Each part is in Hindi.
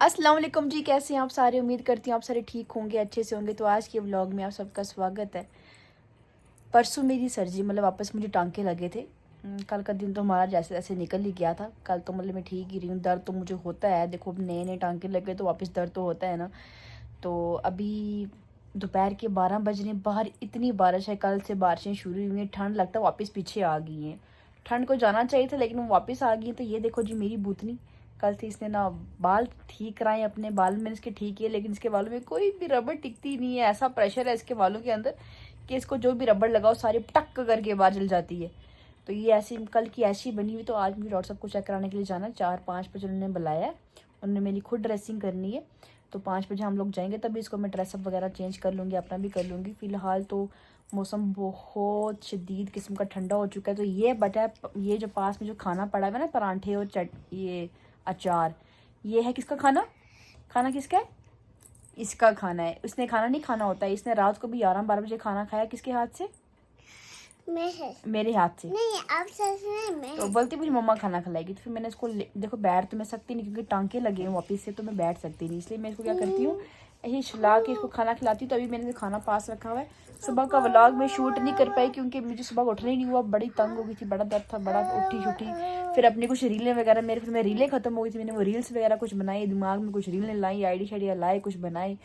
अस्सलाम वालेकुम जी, कैसे हैं आप सारे। उम्मीद करती हूँ आप सारे ठीक होंगे, अच्छे से होंगे। तो आज के व्लॉग में आप सबका स्वागत है। परसों मेरी सर्जरी मतलब वापस मुझे टांके लगे थे। कल का दिन तो हमारा जैसे तैसे निकल ही गया था। कल तो मतलब मैं ठीक ही रही हूँ। दर्द तो मुझे होता है, देखो अब नए नए टांके लगे तो वापस दर्द तो होता है ना। तो अभी दोपहर के 12 बज रहे, बाहर इतनी बारिश है। कल से बारिशें शुरू हुई हैं, ठंड लगता है वापस पीछे आ गई हैं। ठंड को जाना चाहिए था लेकिन वो वापस आ गई। तो ये देखो जी मेरी बूतनी, कल से इसने ना बाल ठीक कराए। अपने बाल मैंने इसके ठीक किए लेकिन इसके बालों में कोई भी रबड़ टिकती नहीं है। ऐसा प्रेशर है इसके बालों के अंदर कि इसको जो भी रबड़ लगाओ सारी टक करके बाहर चल जाती है। तो ये ऐसी कल की ऐसी बनी हुई। तो आज मुझे डॉक्टर साहब को चेक कराने के लिए जाना है। 4-5 बजे उन्होंने बुलाया है। उन्होंने मेरी खुद ड्रेसिंग करनी है। तो 5 बजे हम लोग जाएंगे, तभी इसको मैं ड्रेसअप वगैरह चेंज कर लूँगी, अपना भी कर लूँगी। फ़िलहाल तो मौसम बहुत शदीद किस्म का ठंडा हो चुका है। तो ये बचा है, ये जो पास में जो खाना पड़ा हुआ है ना, परांठे और ये अचार, ये है किसका खाना? खाना किसका है? इसका खाना है। उसने खाना नहीं खाना होता है। इसने रात को भी 11-12 बजे खाना खाया किसके हाथ से? मेरे हाथ से। नहीं, आप सच में मैं तो बोलती मुझे मम्मा खाना खिलाएगी। तो फिर मैंने इसको देखो बैठ तो मैं सकती नहीं क्योंकि टांके लगे हैं वापस से, तो मैं बैठ सकती नहीं। इसलिए मैं इसको क्या करती हूँ, यही छिला के इसको खाना खिलाती हूँ। तो अभी मैंने खाना पास रखा हुआ है। सुबह का व्लॉग में शूट नहीं कर पाई क्योंकि मुझे सुबह उठना ही नहीं हुआ। बड़ी तंग हो गई थी, बड़ा दर्द था, बड़ा उठी छुट्टी। फिर अपनी कुछ रीलें वगैरह मेरे, फिर मैं रीलें खत्म हो गई थी। मैंने वो रील्स वगैरह कुछ बनाई, दिमाग में कुछ रीलें लाई, आईडी शाइडिया लाए, कुछ बनाई।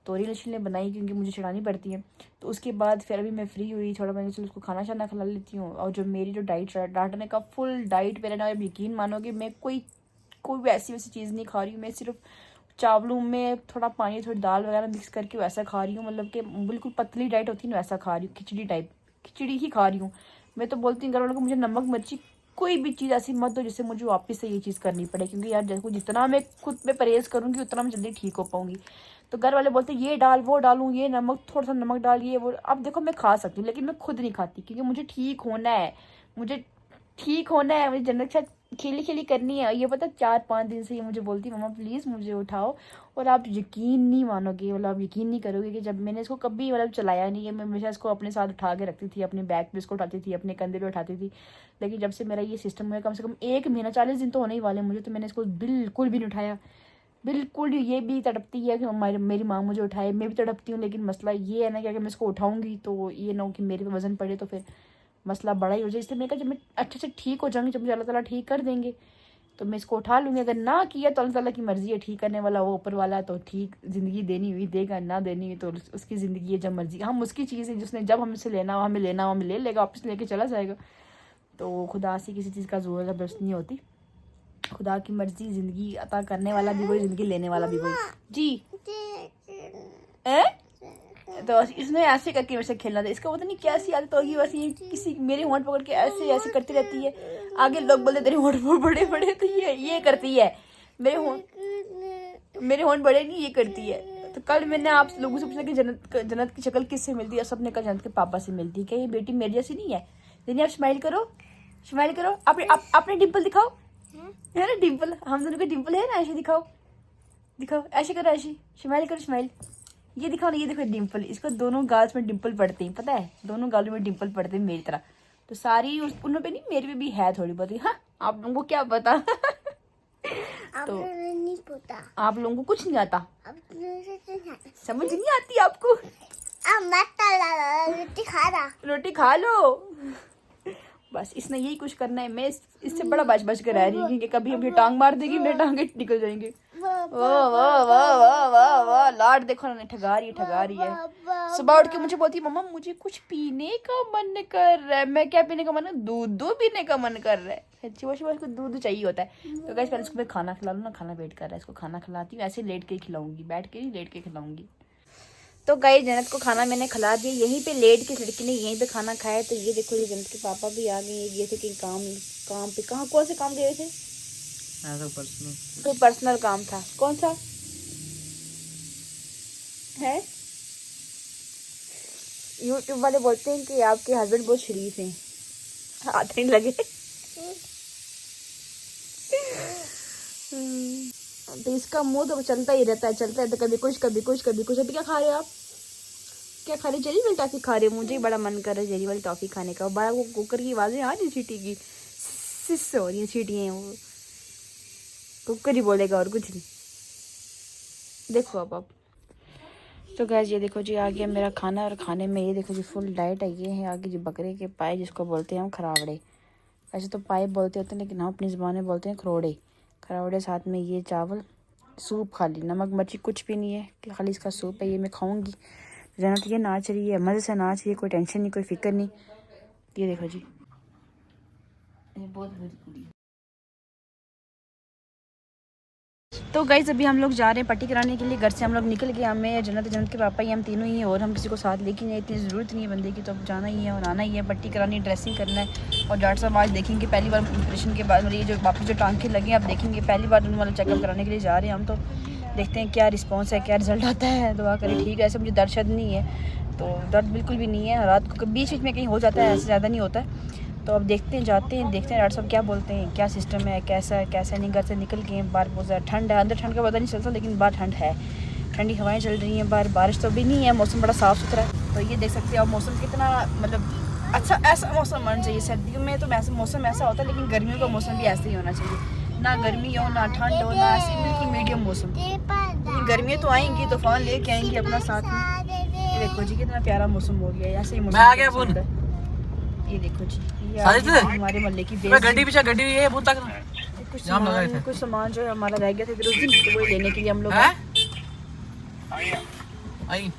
तो रील शीलें बनाई क्योंकि मुझे चढ़ानी पड़ती है। तो उसके बाद फिर अभी मैं फ्री हुई थोड़ा, मैंने चलो उसको खाना शाना खिला लेती हूँ। और जो मेरी जो डाइट डांटने का फुल डाइट मेरा ना, आप यकीन मानोगे मैं कोई भी ऐसी वैसी चीज़ नहीं खा रही हूँ। मैं सिर्फ चावलों में थोड़ा पानी थोड़ी दाल वगैरह मिक्स करके वैसा खा रही हूँ। मतलब कि बिल्कुल पतली डाइट होती है ना, वैसा खा रही हूँ। खिचड़ी टाइप खिचड़ी ही खा रही हूँ। मैं तो बोलती हूँ घर वालों को मुझे नमक मिर्ची कोई भी चीज़ ऐसी मत दो जिससे मुझे वापस से ये चीज़ करनी पड़े। क्योंकि यार देखो जितना मैं खुद पे परहेज़ करूँगी उतना मैं जल्दी ठीक हो पाऊँगी। तो घर वाले बोलते ये डाल वो डालूँ, ये नमक थोड़ा सा नमक डाल, ये वो। अब देखो मैं खा सकती हूँ लेकिन मैं खुद नहीं खाती क्योंकि मुझे ठीक होना है। मुझे ठीक होना है, मुझे जन्नत के साथ खेली खेली करनी है। ये पता 4-5 दिन से ये मुझे बोलती मम्मा प्लीज़ मुझे उठाओ। और आप यकीन नहीं मानोगे, मतलब आप यकीन नहीं करोगे कि जब मैंने इसको कभी मतलब चलाया नहीं है, मैं हमेशा इसको अपने साथ उठा के रखती थी, अपने बैग पे इसको उठाती थी, अपने कंधे पे उठाती थी। लेकिन जब से मेरा ये सिस्टम हुआ, कम से कम 1 महीना 40 दिन तो होने ही वाले मुझे, तो मैंने इसको बिल्कुल भी नहीं उठाया। बिल्कुल ये भी तड़पती है कि मेरी माँ मुझे उठाए, मैं भी तड़पती हूँ। लेकिन मसला ये है ना कि अगर मैं इसको उठाऊंगी तो ये ना हो कि मेरे पे वजन पड़े तो फिर मसला बड़ा ही हो जाए। इसलिए मैं कहा जब मैं अच्छे से ठीक हो जाऊंगी, जब मुझे अल्लाह ताला ठीक कर देंगे तो मैं इसको उठा लूँगी। अगर ना किया तो अल्लाह ताला की मर्ज़ी है, ठीक करने वाला वो ऊपर वाला है। तो ठीक ज़िंदगी देनी हुई देगा, ना देनी हुई तो उसकी ज़िंदगी है, जब मर्ज़ी। हम उसकी चीज़ है जिसने जब हमसे लेना हो, हमें लेना हो हमें ले लेगा, वापस लेके चला जाएगा। तो खुदा से किसी चीज़ का जोर ज़बरदस्ती नहीं होती। खुदा की मर्ज़ी, ज़िंदगी अता करने वाला भी वही, ज़िंदगी लेने वाला भी वही जी। तो इसने ऐसे करके मेरे से खेलना था। इसका पता नहीं कैसी आदत होगी, बस ये किसी मेरे होंठ पकड़ के ऐसे ऐसे करती रहती है। आगे लोग बोलते तेरे होंठ बड़े बड़े, तो ये करती है। मेरे होंठ बड़े नहीं, ये करती है। तो कल मैंने आप लोगों से पूछा कि जन्नत की शक्ल किससे मिलती है। सबने कहा जन्नत के पापा से मिलती है। क्या ये बेटी मेरी जैसी नहीं है? नहीं, आप स्माइल करो, स्माइल करो। अपने डिम्पल दिखाओ, है ना डिम्पल, हम दोनों का डिम्पल है ना। ऐसे दिखाओ, दिखाओ, ऐसे करो, ऐसे स्माइल करो, स्माइल। ये दिखाओ ना, ये देखो डिम्पल। इसको दोनों गाल्स में डिम्पल पड़ते हैं, पता है, दोनों गालों में डिम्पल पड़ते हैं मेरी तरह। तो सारी उन पे नहीं, मेरे पे भी है थोड़ी बहुत। हाँ, आप लोगों को क्या पता। तो नहीं पता, आप लोगों को कुछ नहीं आता, समझ नहीं आती आपको। रोटी खा लो बस। इसने यही कुछ करना है। मैं इससे बड़ा बच कर रह रही हूँ कि कभी अभी टांग मार देगी, मेरे टांगे निकल जाएंगे। वाह वाह वाह वाह वाह वाह, लाड देखो ना, ठगा रही है। सुबह उठ के मुझे बोलती है मम्मा मुझे कुछ पीने का मन कर रहा है। मैं क्या पीने का मन है? दूध पीने का मन कर रहा है। सुबह सुबह इसको दूध चाहिए होता है। तो गाइस पहले इसको मैं खाना खिला लूँ ना, खाना वेट कर रहा है। इसको खाना खिलाती हूँ, ऐसे लेट के खिलाऊंगी, बैठ के नहीं, लेट के खिलाऊंगी। तो गाइस जन्नत को खाना मैंने खिला दिया, यहीं पे लेट के लड़की ने यहीं पे खाना खाया। तो ये देखो, ये जन्नत के पापा भी आ गए। ये थे कहीं काम पे, कहाँ कौन से काम गए थे? कोई पर्सनल काम था। कौन सा है? यूट्यूब वाले बोलते हैं कि आपके हस्बैंड बहुत शरीफ हैं, हाथ नहीं लगे। तो इसका मुंह तो चलता ही रहता है, चलता है। तो कभी कुछ कभी कुछ कभी कुछ। अभी क्या खा रहे हो आप? क्या खा रहे? जेली वाली टॉफी खा रहे हो? मुझे बड़ा मन कर रहा है जेली वाली टॉफी खाने का। बड़ा वो कुकर की आवाज़ें आ रही, सीटी की सिस हो रही है, सीटियाँ। वो कुकर ही बोलेगा और कुछ नहीं। देखो अब तो गैस ये देखो जी आ गया मेरा खाना, और खाने में ये देखो जी फुल डाइट है। ये है आगे जी बकरे के पाए, जिसको बोलते हैं हम खरावड़े। वैसे तो पाए बोलते होते हैं, लेकिन हम अपनी ज़ुबान में बोलते हैं खरोड़े। खरावड़े, साथ में ये चावल, सूप, खाली नमक मिर्ची कुछ भी नहीं है, कि खाली इसका सूप है। ये मैं खाऊंगी। जन्नत ये नाच रही है, मज़े से नाच रही है, कोई टेंशन नहीं, कोई फिक्र नहीं। ये देखो जी, ये बहुत बुरी कुड़ी। तो गाइस अभी हम लोग जा रहे हैं पट्टी कराने के लिए। घर से हम लोग निकल गए, हमें जन्नत के पापा ही, हम तीनों ही हैं, और हम किसी को साथ लेके नहीं, इतनी ज़रूरत नहीं है बंदे की। तो अब जाना ही है और आना ही है, पट्टी करानी, ड्रेसिंग करना है। और डॉक्टर साहब आज देखेंगे पहली बार ऑपरेशन के बाद, ये जो वापस जो टांके लगे आप देखेंगे, पहली बार उन वाला चेकअप कराने के लिए जा रहे हैं हम। तो देखते हैं क्या रिस्पॉन्स है, क्या रिजल्ट आता है। दुआ करें ठीक है। ऐसे मुझे दर्द शर्द नहीं है, तो दर्द बिल्कुल भी नहीं है। रात को बीच बीच में कहीं हो जाता है, ऐसे ज़्यादा नहीं होता है। तो अब देखते हैं, जाते हैं, देखते हैं डॉक्टर साहब क्या बोलते हैं, क्या सिस्टम है, कैसा है कैसा नहीं। घर से निकल गए, बाहर बहुत ज़्यादा ठंड है, अंदर ठंड का पता नहीं चलता, लेकिन बाहर ठंड है, ठंडी हवाएं चल रही हैं बाहर। बारिश तो अभी नहीं है, मौसम बड़ा साफ़ सुथरा है। तो ये देख सकते हो आप मौसम कितना मतलब अच्छा, ऐसा मौसम होना चाहिए। सर्दियों में तो मौसम ऐसा होता है, लेकिन गर्मियों का मौसम भी ऐसे ही होना चाहिए, ना गर्मी हो ना ठंड हो, ना ऐसे बिल्कुल मीडियम मौसम। गर्मियाँ तो आएंगी, तूफान लेके आएंगी अपना साथ में। ये देखो जी कितना प्यारा मौसम हो गया, ऐसे ही मौसम। ये देखो जी, ये हमारे मोहल्ले की गड्डी पीछे गड्डी है बहुत तक कुछ सामान जो है हमारा रह गया था इधर उस दिन, तो वो लेने के लिए हम लोग आई।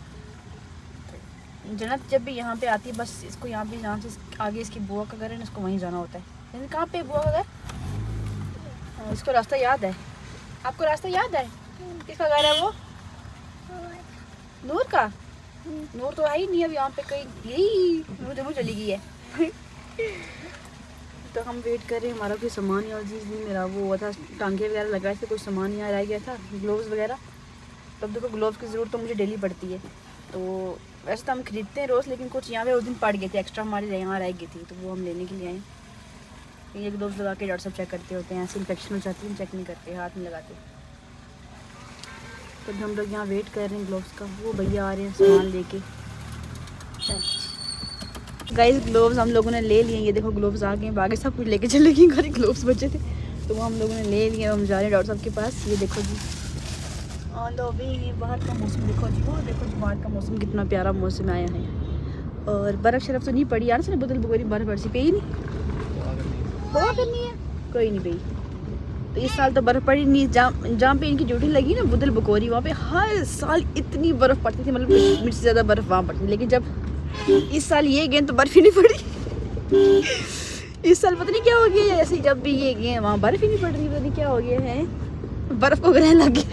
जन्नत जब भी यहाँ पे आती है, बस इसको यहाँ पे, यहाँ से आगे इसकी बुआ का घर है, इसको वहीं जाना होता है। कहाँ पे बुआ का घर? इसको रास्ता याद है? आपको रास्ता याद है? किसका घर है वो? नूर का? नूर तो है ही नहीं अब यहाँ पे कहीं, यही नूर जरूर चली गई है। तो हम वेट कर रहे हैं, हमारा कोई सामान या चीज़ नहीं, मेरा वो हुआ था टांगे वगैरह लगाए थे, कुछ सामान यहाँ रह गया था, ग्लोव्स वगैरह। तब देखो ग्लोव्स की ज़रूरत तो मुझे डेली पड़ती है, तो वैसे तो हम खरीदते हैं रोज़, लेकिन कुछ यहाँ पे उस दिन पड़ गए थे, एक्स्ट्रा हमारे यहाँ रह गई थी, तो वो हम लेने के लिए आए। ये ग्लोव्स लगा के डॉक्टर साहब चेक करते होते हैं, ऐसे इन्फेक्शन हो जाती है, चेक नहीं करते, हाथ में लगाते। तो हम लोग यहाँ वेट कर रहे हैं ग्लोव्स का, वो भैया आ रहे हैं सामान लेके। गाइस ग्लोव्स हम लोगों ने ले लिए, ये देखो ग्लोव्स आ गए, बाकी सब कुछ लेके चले गए, घर ग्लोव्स बचे थे, तो वो हम लोगों ने ले लिए। हम जा रहे हैं डॉक्टर साहब के पास। ये देखो जी ऑन द वे, बाहर का मौसम देखो जी, वो देखो जी बाहर का मौसम कितना प्यारा मौसम आया है। और बर्फ़ शरफ तो नहीं पड़ी यार, से बदल बगोरी बर्फ़ बरसी पे ही नहीं, हुआ करनी है कोई नहीं पई। तो इस साल तो बर्फ़ पड़ी नहीं, जहाँ पे इनकी ड्यूटी लगी ना बुदल बकोरी, वहाँ पे हर साल इतनी बर्फ़ पड़ती थी, मतलब कश्मीर से ज़्यादा बर्फ़ वहाँ पड़ती थी। लेकिन जब इस साल ये गए तो बर्फ़ ही नहीं पड़ी। इस साल पता नहीं क्या हो गया, ऐसे जब भी ये गए वहाँ बर्फ़ ही नहीं पड़ रही, पता नहीं क्या हो गया है, बर्फ़ को ग्रहण लग गया।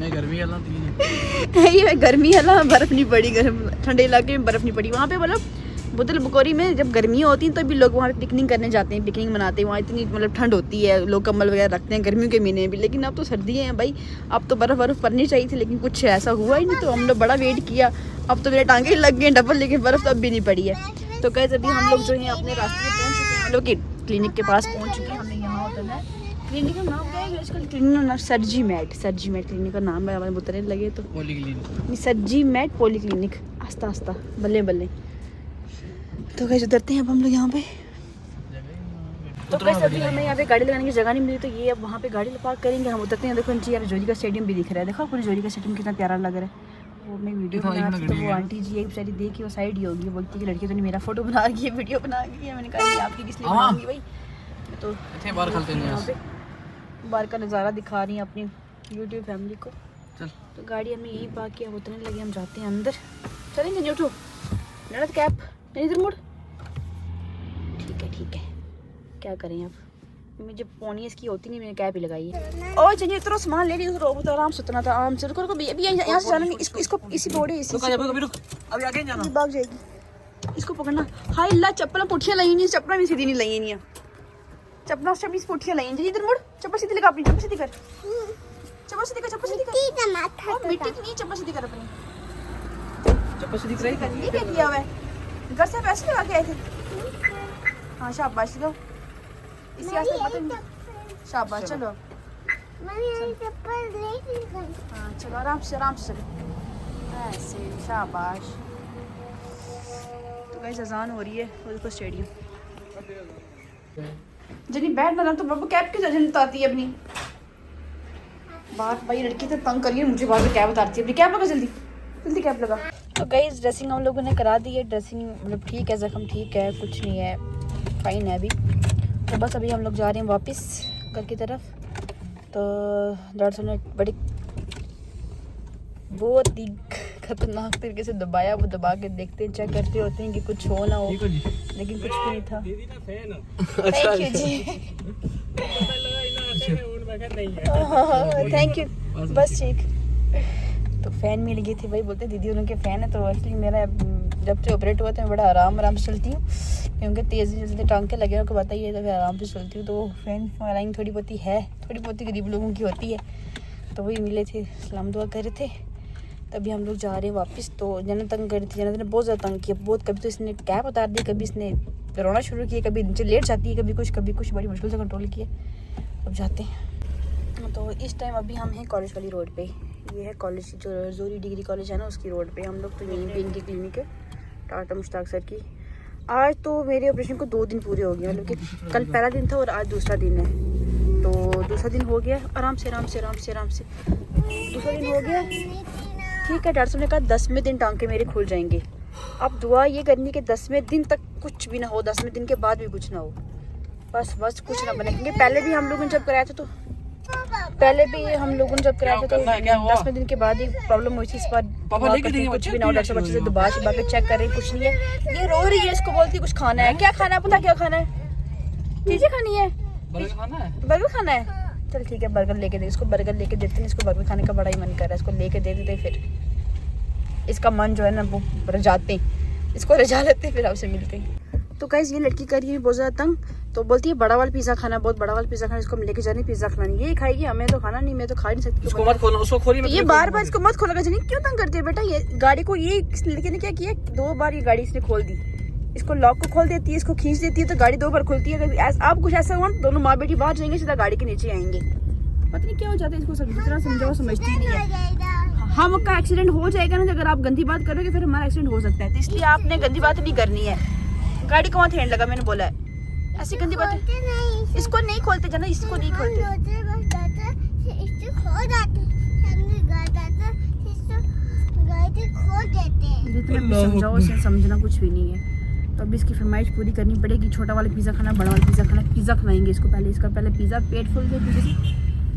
ये गर्मी है ना, बर्फ़ नहीं पड़ी, ठंडे इलाके में बर्फ़ नहीं पड़ी। वहाँ पे मतलब बुदल बकोरी में जब गर्मियाँ होती हैं तो भी लोग वहाँ पे पिकनिक करने जाते हैं, पिकनिक मनाते हैं। वहाँ इतनी मतलब ठंड होती है, लोग कम्बल वगैरह रखते हैं गर्मियों के महीने में भी। लेकिन अब तो सर्दियाँ हैं भाई, अब तो बर्फ़ पड़नी चाहिए थी, लेकिन कुछ ऐसा हुआ ही नहीं। तो हम लोग बड़ा वेट किया, अब तो मेरे टांगे लग गए डबल, लेकिन बर्फ़ तो अब भी नहीं पड़ी है। तो कैसे अभी हम लोग जो है अपने रास्ते में पहुँच चुके हैं, हम लोग क्लिनिक के पास पहुँच चुके हैं। हमने यहाँ उतरना है। क्लिनिक का नाम क्या है आजकल? क्लिनिक का सर्जी मेट क्लिनिक का नाम है, हमारे उतरने लगे तो सर्जी मेट पॉली क्लिनिक, आस्ता आस्ता बल्ले बल्ले। तो कैसे उतरते हैं अब हम लोग यहाँ पे। तो कैसे अभी हमें यहाँ पे गाड़ी लगाने की जगह नहीं मिली, तो ये अब वहाँ पे गाड़ी पार्क करेंगे, हम उतरते हैं। देखो नीचे यार जोरी का स्टेडियम भी दिख रहा है, देखो पूरी जोरी का स्टेडियम कितना प्यारा लग रहा है। वो मैं वीडियो बना रही थी, तो वो आंटी जी एक बेचारी देखी, वो साइड ही होगी, बोलती कि लड़की तो नहीं मेरा फोटो बना रही है, वीडियो बना रही है। मैंने कहा आपकी किस लिए बनाऊंगी भाई। तो यहाँ पे बाहर का नज़ारा दिखा रही हैं अपनी यूट्यूब फैमिली को। तो गाड़ी हमने यहीं पार्क किया, उतरने लगे, हम जाते हैं अंदर। चलेंगे नहीं, उठो लड़त कैप नहीं, इधर मुड़। ठीक है क्या करें अब, मुझे पोनी इसकी होती नहीं, मैंने कैप ही लगाई है। और चलिए इतना सामान ले लिया, रोक तो आराम से उतना था, आराम से। रुको अभी यहाँ से जाना नहीं, इसको इसी बोर्ड है, इसी अभी आगे जाना, भाग जाएगी, इसको पकड़ना। हाय अल्लाह, चप्पल पुठियाँ लाई नहीं, चप्पल भी सीधी नहीं लाई नहीं, चप्पल चप्पल पुठियाँ लाई नहीं। इधर मुड़, चप्पल सीधी लगा अपनी, चप्पल सीधी कर, चप्पल सीधी कर, चप्पल सीधी कर, मिट्टी की नहीं, चप्पल सीधी कर अपनी, चप्पल सीधी कर। ये क्या किया हुआ है, घर से पैसे लगा के आए थे। हाँ शाबाश लो, इसी आस्ते मतलब शाबाश। चलो हाँ चलो आराम से चलो ऐसे, शाबाश। तो गाइस अजान हो रही है, उसको स्टेडियम जनी बैठ ना, तो बाबू कैप की जरूरत आती है अपनी, बार भाई लड़की तो तंग करिए मुझे, बार में कैब उतारती है। अपनी कैब लगा, जल्दी जल्दी कैब लगा। तो गाइस ड्रेसिंग हम लोगों ने करा दी है। ड्रेसिंग मतलब ठीक है, जख्म ठीक है, कुछ नहीं है, फाइन है अभी। तो बस अभी हम लोग जा रहे हैं वापस घर की तरफ। तो डॉक्टर साहब ने बड़ी बहुत ही खतरनाक तरीके से दबाया, वो दबा के देखते हैं, चेक करते होते हैं कि कुछ हो ना हो, लेकिन कुछ भी नहीं था। थैंक यू जी, थैंक यू, बस ठीक। तो फ़ैन मिल गई थी भाई, बोलते दीदी उनके फ़ैन है। तो एक्चुअली मेरा जब से ऑपरेट हुआ था मैं बड़ा आराम से चलती हूँ, क्योंकि तेज़ जल्दी टांके लगे उनको पता ही है, तो फिर आराम से चलती हूँ। तो फ़ैन फॉलोइंग थोड़ी बहुत है, थोड़ी बहुत गरीब लोगों की होती है। तो वही मिले थे, सलाम दुआ कर रहे थे। तभी हम लोग जा रहे हैं वापस। तो जन्नत तंग कर रही थी, जन्नत ने बहुत ज़्यादा तंग किया, बहुत। कभी तो इसने कैब उतार दी, कभी इसने रोना शुरू किया, कभी नीचे लेट जाती है, कभी कुछ बड़ी मुश्किल से कंट्रोल किया। अब जाते हैं। तो इस टाइम अभी हम हैं कॉलेज वाली रोड पे। ये है कॉलेज, जो जोरी डिग्री कॉलेज है ना, उसकी रोड पे हम लोग। तो यहीं पे इनकी क्लिनिक है, टाटा मुश्ताक सर की। आज तो मेरे ऑपरेशन को 2 दिन पूरे हो गए, मतलब कि कल पहला दिन था और आज दूसरा दिन है। तो दूसरा दिन हो गया, आराम से दूसरा दिन हो गया, ठीक है। डॉक्टर साहब ने कहा 10वें दिन टांके मेरे खुल जाएंगे। अब दुआ ये करनी कि 10वें दिन तक कुछ भी ना हो, 10वें दिन के बाद भी कुछ ना हो, बस कुछ ना बने। क्योंकि पहले भी हम लोगों ने जब कराया था, तो 10वें दिन के बाद ही प्रॉब्लम हुई थी। इस बार कुछ भी ना हो, डॉक्टर साहब अच्छे से दबा के चेक कर रहे, कुछ नहीं है। ये रो रही है, इसको बोलती कुछ खाना है। क्या खाना है, पता क्या खाना है? चीजें खानी है, बर्गर खाना है। चल ठीक है, बर्गर लेके दे, इसको बर्गर लेके देते हैं। इसको बर्गर खाने का बड़ा ही मन कर रहा है, इसको लेके दे देते। फिर इसका मन जो है ना वो रजाते, इसको रजा लेते, फिर आपसे मिलते हैं। तो गाइस ये लड़की कर रही है बहुत ज़्यादा तंग। तो बोलती है बड़ा वाला पिज़्ज़ा खाना, बहुत बड़ा वाला पिज़्ज़ा खाना, इसको हम लेके जाने पिज़्ज़ा खिलानी। ये खाएगी, हमें तो खाना नहीं, मैं तो खा नहीं सकती। उसको मत खोलो, उसको खोली मत। ये बार इसको मत खोला, जानी क्यों तंग करती है बेटा। ये गाड़ी को, ये इस लड़के ने क्या किया, 2 बार ये गाड़ी इसने खोल दी। इसको लॉक को खोल देती है, इसको खींच देती है, तो गाड़ी 2 बार खुलती है। अब कुछ ऐसा हुआ, दोनों माँ बेटी बाहर जाएंगे, सीधा गाड़ी के नीचे आएंगे। पता नहीं क्या हो जाता है इसको, जितना समझाओ समझती नहीं है। हम का एक्सीडेंट हो जाएगा ना, अगर आप गंदी बात करोगे फिर हमारा एक्सीडेंट हो सकता है। तो इसलिए आपने गंदी बात नहीं करनी है। गाड़ी को वहाँ हैंड लगा, मैंने बोला है, ऐसी गंदी बात इसको नहीं खोलते जाना, इसको नहीं खोलते। जितना समझाओ उसे समझना कुछ भी नहीं है। तो अब इसकी फरमाइश पूरी करनी पड़ेगी। छोटा वाला पिज़्ज़ा खाना, बड़ा वाला पिज़्ज़ा खाना। पिज़्ज़ा खिलाएंगे इसको पहले, इसका पहले पिज़्ज़ा पेट फुल दे पिज़्ज़ा,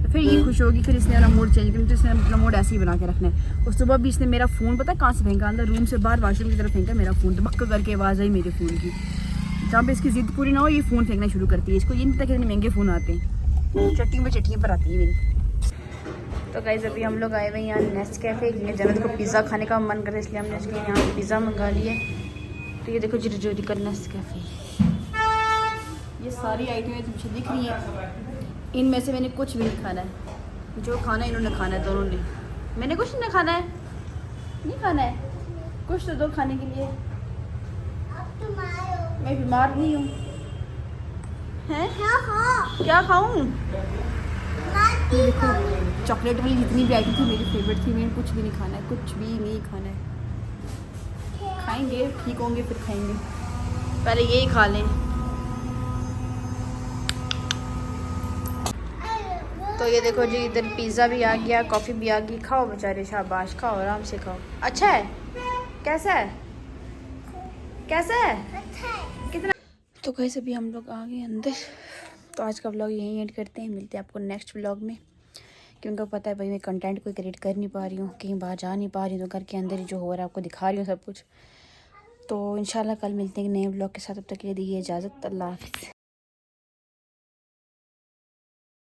तो फिर ये खुश होगी। फिर इसने अपना मूड चेंज करना, तो इसने अपना मूड ऐसे ही बना के रखना है। और सुबह भी इसने मेरा फ़ोन पता है कहाँ से फेंका, अंदर रूम से बाहर वॉशरूम की तरफ फेंका मेरा फ़ोन। तो बक्का करके आवाज़ आई मेरे फ़ोन की। जहाँ पे इसकी जिद पूरी ना हो, ये फ़ोन फेंकना शुरू करती है। इसको ये नहीं पता कितने महंगे फ़ोन आते हैं, चट्टियों पर आती है मेरी। तो गाइस अभी हम लोग आए हुए यहाँ नेस्ट कैफ़े। जन्नत को पिज़्ज़ा खाने का मन करे, इसलिए हमने इसके यहाँ पिज़्ज़ा मंगा लिया। तो ये देखो जोरी का नेस्ट कैफ़े, ये सारी आइटमें मुझे दिख रही हैं। इनमें से मैंने कुछ भी नहीं खाना है, जो खाना है इन्होंने खाना है, दोनों ने। मैंने कुछ नहीं खाना है, नहीं खाना है कुछ, तो दो खाने के लिए। मैं बीमार नहीं हूँ, हैं? क्या खाऊं? देखो चॉकलेट वाली जितनी भी आइटम थी मेरी फेवरेट थी, मैंने कुछ भी नहीं खाना है, कुछ भी नहीं खाना है। खाएंगे, ठीक होंगे फिर खाएंगे, पहले यही खा लें। तो ये देखो जी, इधर पिज़्ज़ा भी आ गया, कॉफ़ी भी आ गई। खाओ बेचारे, शाबाश, खाओ आराम से खाओ। अच्छा है? कैसा है? कैसा है? कितना? तो कैसे भी हम लोग आ गए अंदर। तो आज का व्लॉग यहीं एंड करते हैं, मिलते हैं आपको नेक्स्ट व्लॉग में। क्योंकि पता है भाई मैं कंटेंट कोई क्रिएट कर नहीं पा रही हूँ, कहीं बाहर जा नहीं पा रही हूँ, तो घर के अंदर ही जो हो रहा है आपको दिखा रही हूँ सब कुछ। तो इंशाल्लाह कल मिलते हैं नए व्लॉग के साथ। तब तक के लिए दीजिए इजाज़त, अल्लाह हाफ़िज़।